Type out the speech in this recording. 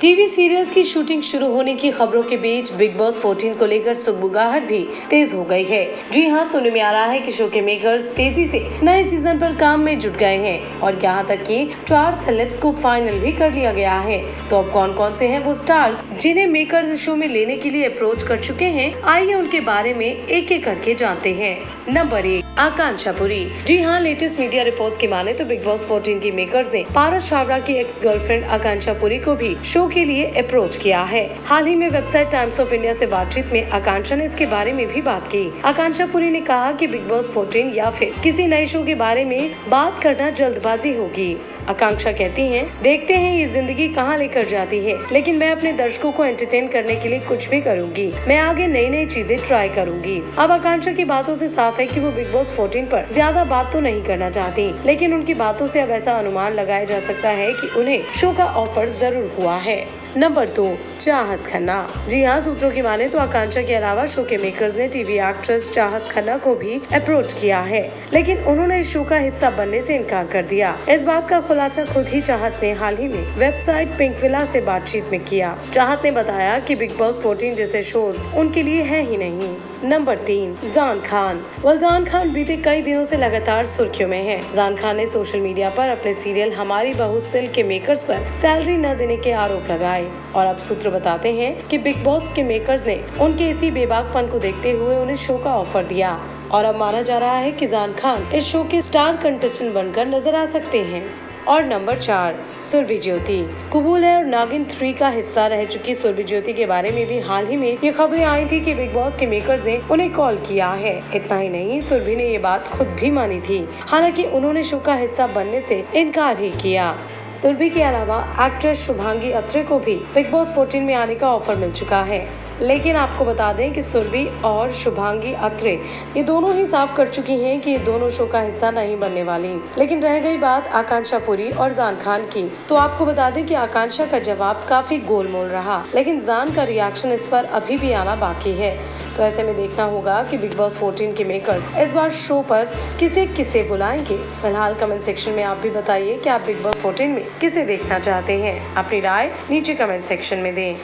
TV serials की shooting शुरू होने की खबरों के बीच बिग बॉस 14 को लेकर सुगबुगाहट भी तेज हो गई है। जी हां, सुनने में आ रहा है कि शो के मेकर्स तेजी से नए सीजन पर काम में जुट गए हैं और यहाँ तक कि 4 सेलेब्स को फाइनल भी कर लिया गया है। तो अब कौन कौन से हैं वो स्टार्स जिन्हें मेकर्स इस शो में लेने के लिए अप्रोच कर चुके हैं, आइए उनके बारे में एक एक करके जानते हैं। नंबर 1, आकांक्षा पुरी। जी हाँ, लेटेस्ट मीडिया रिपोर्ट्स की माने तो बिग बॉस 14 की मेकर्स ने पारस छाबड़ा की एक्स गर्लफ्रेंड आकांक्षा पुरी को भी शो के लिए अप्रोच किया है। हाल ही में वेबसाइट टाइम्स ऑफ इंडिया से बातचीत में आकांक्षा ने इसके बारे में भी बात की। आकांक्षा पुरी ने कहा कि बिग बॉस 14 या फिर किसी नए शो के बारे में बात करना जल्दबाजी होगी। आकांक्षा कहती हैं, देखते हैं ये जिंदगी कहाँ लेकर जाती है, लेकिन मैं अपने दर्शकों को एंटरटेन करने के लिए कुछ भी करूंगी। मैं आगे नई नई चीजें ट्राई करूंगी। अब आकांक्षा की बातों से साफ है कि वो बिग बॉस 14 पर ज्यादा बात तो नहीं करना चाहती, लेकिन उनकी बातों से अब ऐसा अनुमान लगाया जा सकता है कि उन्हें शो का ऑफर जरूर हुआ है। नंबर 2, चाहत खन्ना। जी हाँ, सूत्रों की माने तो आकांक्षा के अलावा शो के मेकर्स ने टीवी एक्ट्रेस चाहत खन्ना को भी अप्रोच किया है, लेकिन उन्होंने इस शो का हिस्सा बनने से इनकार कर दिया। इस बात का खुलासा खुद ही चाहत ने हाल ही में वेबसाइट पिंकविला से बातचीत में किया। चाहत ने बताया कि बिग बॉस 14 जैसे शोज उनके लिए है ही नहीं। नंबर 3, जान खान। जान खान बीते कई दिनों से लगातार सुर्खियों में है। जान खान ने सोशल मीडिया पर अपने सीरियल हमारी बहू सिल के मेकर्स पर सैलरी न देने के आरोप लगाए और अब सूत्र बताते हैं कि बिग बॉस के मेकर्स ने उनके इसी बेबाकपन को देखते हुए उन्हें शो का ऑफर दिया और अब माना जा रहा है कि जान खान इस शो के स्टार कंटेस्टेंट बनकर नजर आ सकते हैं। और नंबर 4, सुरभि ज्योति। कबूल है और नागिन 3 का हिस्सा रह चुकी सुरभि ज्योति के बारे में भी हाल ही में ये खबरें आई थी कि बिग बॉस के मेकर्स ने उन्हें कॉल किया है। इतना ही नहीं, सुरभि ने ये बात खुद भी मानी थी, हालांकि उन्होंने शो का हिस्सा बनने से इनकार ही किया। सुरभि के अलावा एक्ट्रेस शुभांगी अत्रे को भी बिग बॉस 14 में आने का ऑफर मिल चुका है, लेकिन आपको बता दें कि सुरभि और शुभांगी अत्रे ये दोनों ही साफ कर चुकी हैं कि ये दोनों शो का हिस्सा नहीं बनने वाली। लेकिन रह गई बात आकांक्षा पुरी और जान खान की, तो आपको बता दें कि आकांक्षा का जवाब काफी गोलमोल रहा, लेकिन जान का रिएक्शन इस पर अभी भी आना बाकी है। तो ऐसे में देखना होगा कि बिग बॉस 14 के मेकर्स इस बार शो पर किसे बुलाएंगे। फिलहाल कमेंट सेक्शन में आप भी बताइए कि आप बिग बॉस 14 में किसे देखना चाहते हैं। अपनी राय नीचे कमेंट सेक्शन में दें।